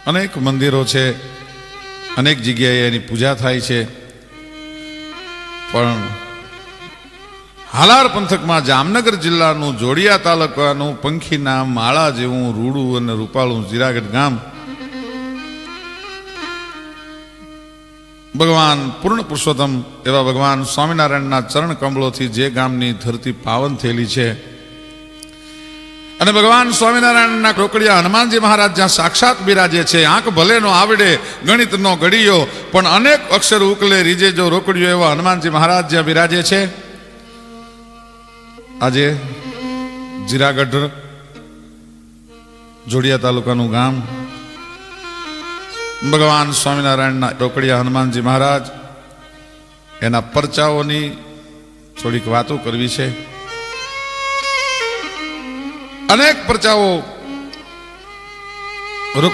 અનેક મંદિરો છે, અનેક જગ્યાએ એની પૂજા થાય છે, પણ હાલાર પંથકમાં જામનગર જિલ્લાનું જોડિયા તાલુકાનું પંખીના માળા જેવું રૂડું અને રૂપાળું જીરાગઢ ગામ ભગવાન પૂર્ણ પુરુષોત્તમ એવા ભગવાન સ્વામિનારાયણના ચરણ કમળોથી જે ગામની ધરતી પાવન થયેલી છે અને ભગવાન સ્વામિનારાયણના રોકડિયા હનુમાનજી મહારાજ જ્યાં સાક્ષાત બિરાજે છે, આંખ ભલે નો આવડે ગણિતનો ઘડીયો પણ અનેક અક્ષર ઉકલે રીજે જો રોકડિયો એવા હનુમાનજી મહારાજ જ્યાં બિરાજે છે, આજે જીરાગઢ જોડિયા તાલુકાનું ગામ ભગવાન સ્વામિનારાયણના રોકડિયા હનુમાનજી મહારાજ એના પરચાઓની થોડીક વાતો કરવી છે. અનેક પરચાઓ રોકડિયા